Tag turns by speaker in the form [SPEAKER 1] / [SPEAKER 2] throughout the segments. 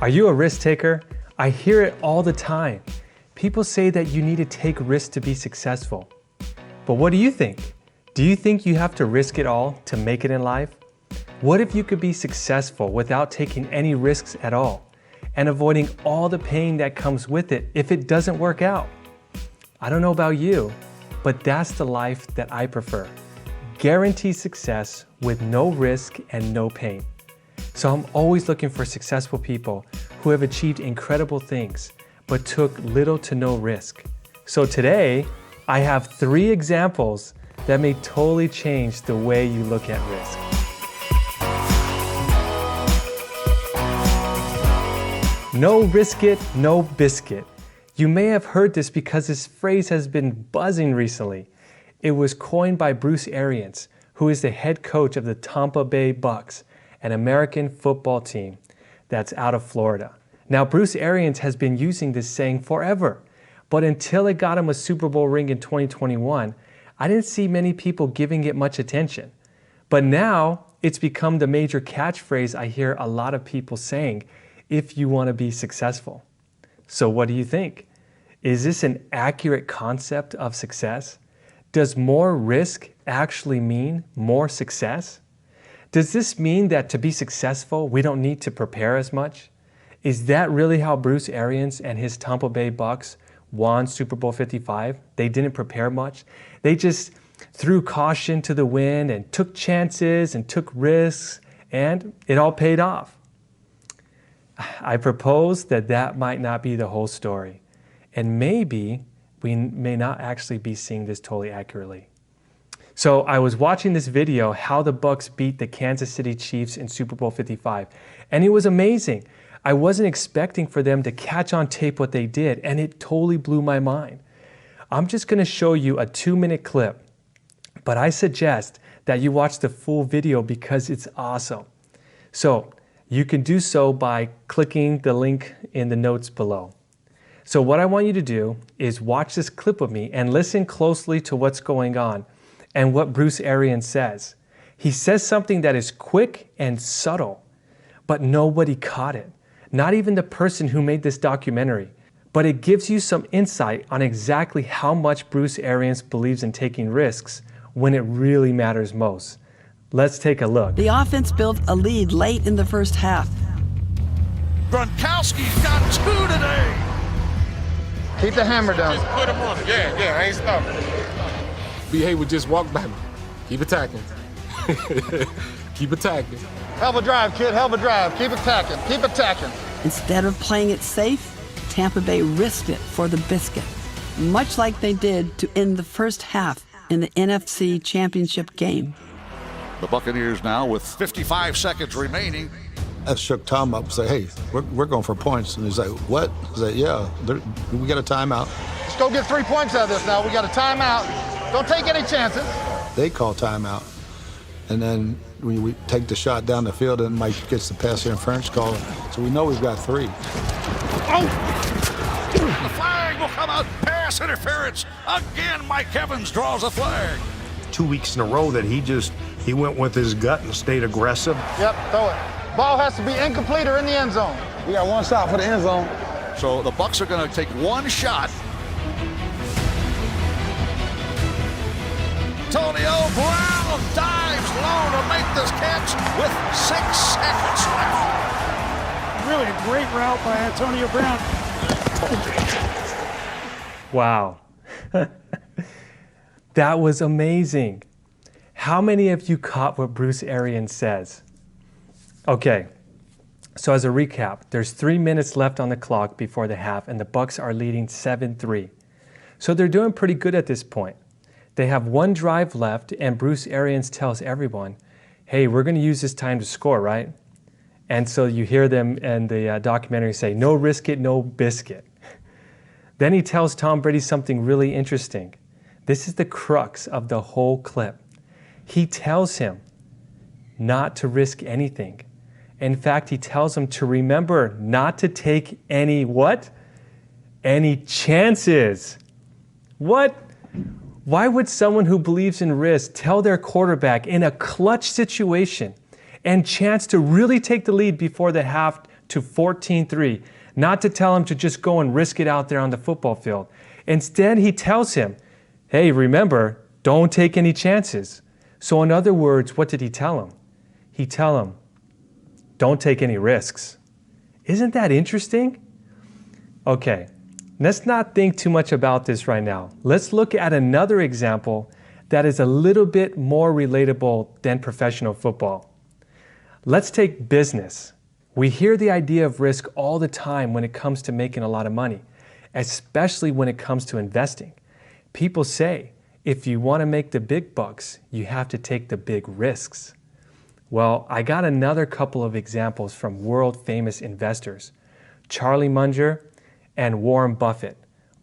[SPEAKER 1] Are you a risk taker? I hear it all the time. People say that you need to take risks to be successful. But what do you think? Do you think you have to risk it all to make it in life? What if you could be successful without taking any risks at all and avoiding all the pain that comes with it if it doesn't work out? I don't know about you, but that's the life that I prefer. Guaranteed success with no risk and no pain. So I'm always looking for successful people who have achieved incredible things, but took little to no risk. So today, I have 3 examples that may totally change the way you look at risk. No risk it, no biscuit. You may have heard this because this phrase has been buzzing recently. It was coined by Bruce Arians, who is the head coach of the Tampa Bay Bucks, an American football team that's out of Florida. Now, Bruce Arians has been using this saying forever, but until it got him a Super Bowl ring in 2021, I didn't see many people giving it much attention. But now, it's become the major catchphrase I hear a lot of people saying if you want to be successful. So what do you think? Is this an accurate concept of success? Does more risk actually mean more success? Does this mean that to be successful, we don't need to prepare as much? Is that really how Bruce Arians and his Tampa Bay Bucks won Super Bowl 55? They didn't prepare much. They just threw caution to the wind and took chances and took risks, and it all paid off. I propose that that might not be the whole story. And maybe we may not actually be seeing this totally accurately. So I was watching this video, how the Bucks beat the Kansas City Chiefs in Super Bowl 55, and it was amazing. I wasn't expecting for them to catch on tape what they did, and it totally blew my mind. I'm just gonna show you a 2-minute clip, but I suggest that you watch the full video because it's awesome. So you can do so by clicking the link in the notes below. So what I want you to do is watch this clip with me and listen closely to what's going on and what Bruce Arians says. He says something that is quick and subtle, but nobody caught it. Not even the person who made this documentary. But it gives you some insight on exactly how much Bruce Arians believes in taking risks when it really matters most. Let's take a look.
[SPEAKER 2] The offense built a lead late in the first half.
[SPEAKER 3] Gronkowski's got 2 today.
[SPEAKER 4] Keep the hammer down.
[SPEAKER 5] Just put him on it. Yeah, I ain't stopping.
[SPEAKER 6] Behave would just walk back. Keep attacking. Keep attacking.
[SPEAKER 4] Hell of a drive, kid. Hell of a drive. Keep attacking. Keep attacking.
[SPEAKER 2] Instead of playing it safe, Tampa Bay risked it for the biscuit, much like they did to end the first half in the NFC Championship game.
[SPEAKER 3] The Buccaneers now with 55 seconds remaining.
[SPEAKER 7] I shook Tom up and said, hey, we're going for points. And he's like, what? I said, yeah, we got a timeout.
[SPEAKER 4] Let's go get 3 points out of this now. We got a timeout. Don't take any chances.
[SPEAKER 7] They call timeout. And then we take the shot down the field, and Mike gets the pass interference call. So we know we've got 3.
[SPEAKER 3] The flag will come out. Pass interference. Again, Mike Evans draws a flag.
[SPEAKER 8] 2 weeks in a row that he went with his gut and stayed aggressive.
[SPEAKER 4] Yep, throw it. Ball has to be incomplete or in the end zone.
[SPEAKER 7] We got 1 stop for the end zone.
[SPEAKER 3] So the Bucks are going to take 1 shot. Antonio Brown dives low to make this catch with 6 seconds left.
[SPEAKER 9] Really a great route by Antonio Brown.
[SPEAKER 1] Wow. That was amazing. How many of you caught what Bruce Arians says? Okay, so as a recap, there's 3 minutes left on the clock before the half, and the Bucks are leading 7-3. So they're doing pretty good at this point. They have 1 drive left, and Bruce Arians tells everyone, hey, we're going to use this time to score, right? And so you hear them in the documentary say, no risk it, no biscuit. Then he tells Tom Brady something really interesting. This is the crux of the whole clip. He tells him not to risk anything. In fact, he tells him to remember not to take any what? Any chances. What? Why would someone who believes in risk tell their quarterback in a clutch situation and chance to really take the lead before the half to 14-3, not to tell him to just go and risk it out there on the football field. Instead, he tells him, hey, remember, don't take any chances. So in other words, what did he tell him? He tell him, don't take any risks. Isn't that interesting? Okay, let's not think too much about this right now. Let's look at another example that is a little bit more relatable than professional football. Let's take business. We hear the idea of risk all the time when it comes to making a lot of money, especially when it comes to investing. People say, if you want to make the big bucks, you have to take the big risks. Well, I got another couple of examples from world-famous investors, Charlie Munger and Warren Buffett.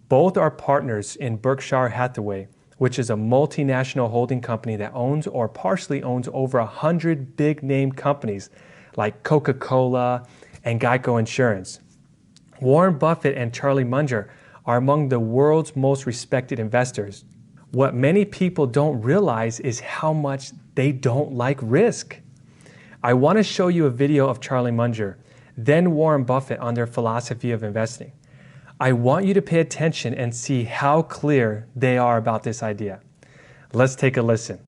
[SPEAKER 1] Both are partners in Berkshire Hathaway, which is a multinational holding company that owns or partially owns over 100 big-name companies like Coca-Cola and Geico Insurance. Warren Buffett and Charlie Munger are among the world's most respected investors. What many people don't realize is how much they don't like risk. I want to show you a video of Charlie Munger, then Warren Buffett on their philosophy of investing. I want you to pay attention and see how clear they are about this idea. Let's take a listen.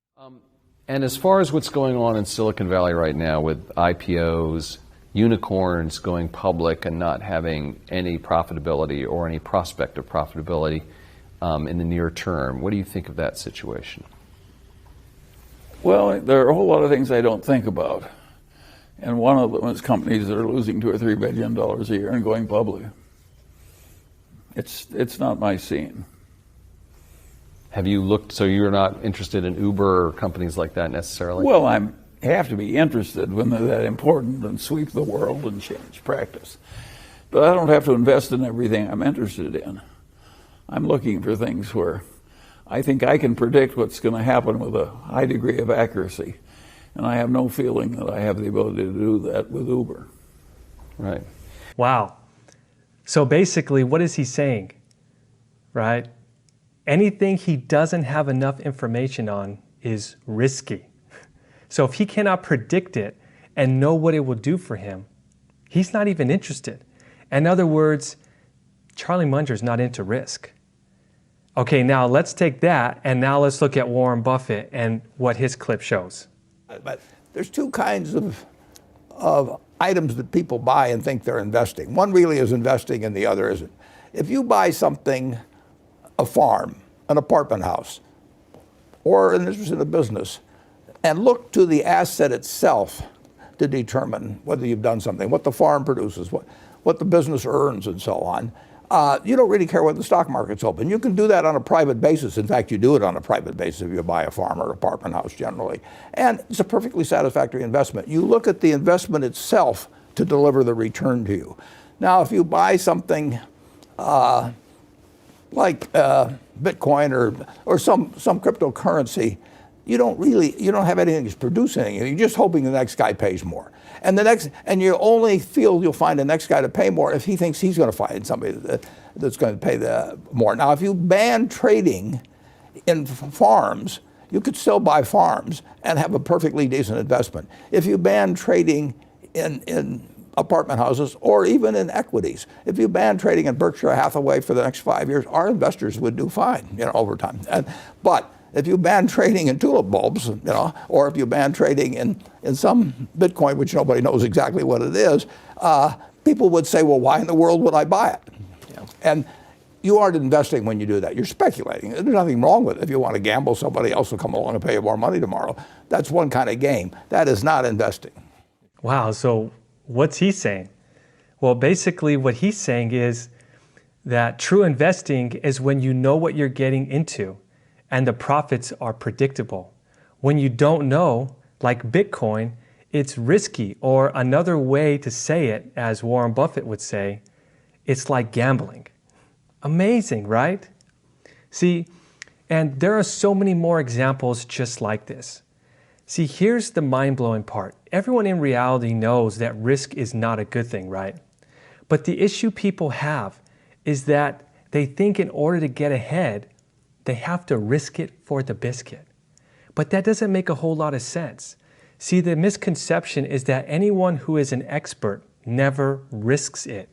[SPEAKER 10] And as far as what's going on in Silicon Valley right now with IPOs, unicorns going public and not having any profitability or any prospect of profitability in the near term, what do you think of that situation?
[SPEAKER 11] Well, there are a whole lot of things I don't think about. And one of them is companies that are losing $2 or $3 billion a year and going public. It's not my scene.
[SPEAKER 10] Have you looked, so you're not interested in Uber or companies like that necessarily?
[SPEAKER 11] Well, I have to be interested when they're that important and sweep the world and change practice. But I don't have to invest in everything I'm interested in. I'm looking for things where I think I can predict what's going to happen with a high degree of accuracy. And I have no feeling that I have the ability to do that with Uber.
[SPEAKER 10] Right.
[SPEAKER 1] Wow. So basically, what is he saying, right? Anything he doesn't have enough information on is risky. So if he cannot predict it and know what it will do for him, he's not even interested. In other words, Charlie Munger's not into risk. Okay, now let's take that and now let's look at Warren Buffett and what his clip shows.
[SPEAKER 12] But there's two kinds of items that people buy and think they're investing. One really is investing and the other isn't. If you buy something, a farm, an apartment house, or an interest in a business, and look to the asset itself to determine whether you've done something, what the farm produces, what the business earns and so on, you don't really care whether the stock market's open. You can do that on a private basis. In fact, you do it on a private basis if you buy a farm or apartment house generally. And it's a perfectly satisfactory investment. You look at the investment itself to deliver the return to you. Now, if you buy something like Bitcoin or some cryptocurrency, you don't have anything that's producing anything. You're just hoping the next guy pays more. And you only feel you'll find the next guy to pay more if he thinks he's going to find somebody that's going to pay more. Now, if you ban trading in farms, you could still buy farms and have a perfectly decent investment. If you ban trading in apartment houses or even in equities, if you ban trading in Berkshire Hathaway for the next 5 years, our investors would do fine, over time. But if you ban trading in tulip bulbs, or if you ban trading in some Bitcoin, which nobody knows exactly what it is, people would say, well, why in the world would I buy it? Yeah. And you aren't investing when you do that. You're speculating. There's nothing wrong with it. If you want to gamble, somebody else will come along and pay you more money tomorrow. That's one kind of game. That is not investing.
[SPEAKER 1] Wow, so what's he saying? Well, basically what he's saying is that true investing is when you know what you're getting into and the profits are predictable. When you don't know, like Bitcoin, it's risky, or another way to say it, as Warren Buffett would say, it's like gambling. Amazing, right? See, and there are so many more examples just like this. See, here's the mind-blowing part. Everyone in reality knows that risk is not a good thing, right? But the issue people have is that they think in order to get ahead, they have to risk it for the biscuit. But that doesn't make a whole lot of sense. See, the misconception is that anyone who is an expert never risks it.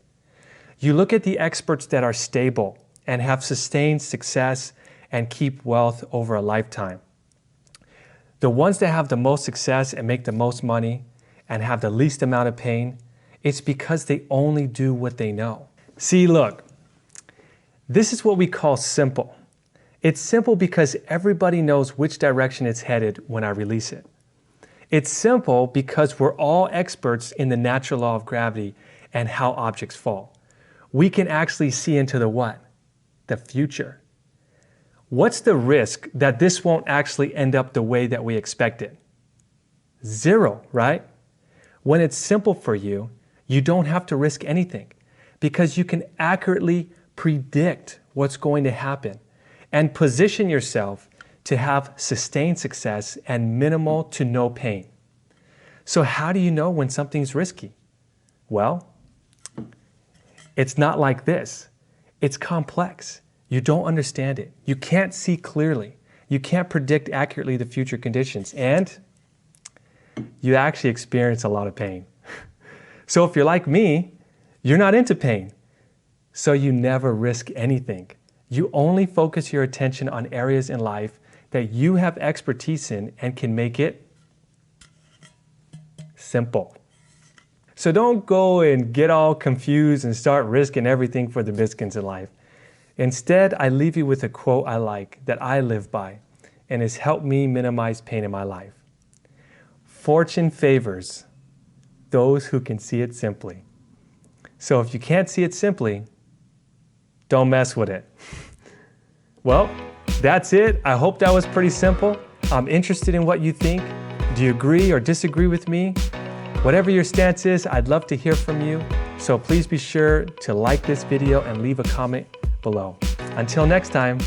[SPEAKER 1] You look at the experts that are stable and have sustained success and keep wealth over a lifetime. The ones that have the most success and make the most money and have the least amount of pain, it's because they only do what they know. See, look, this is what we call simple. It's simple because everybody knows which direction it's headed when I release it. It's simple because we're all experts in the natural law of gravity and how objects fall. We can actually see into the what? The future. What's the risk that this won't actually end up the way that we expected? Zero, right? When it's simple for you, you don't have to risk anything because you can accurately predict what's going to happen and position yourself to have sustained success and minimal to no pain. So how do you know when something's risky? Well, it's not like this. It's complex. You don't understand it. You can't see clearly. You can't predict accurately the future conditions, and you actually experience a lot of pain. So if you're like me, you're not into pain. So you never risk anything. You only focus your attention on areas in life that you have expertise in and can make it simple. So don't go and get all confused and start risking everything for the biscuits in life. Instead, I leave you with a quote I like that I live by and has helped me minimize pain in my life. Fortune favors those who can see it simply. So if you can't see it simply, don't mess with it. Well, that's it. I hope that was pretty simple. I'm interested in what you think. Do you agree or disagree with me? Whatever your stance is, I'd love to hear from you. So please be sure to like this video and leave a comment below. Until next time,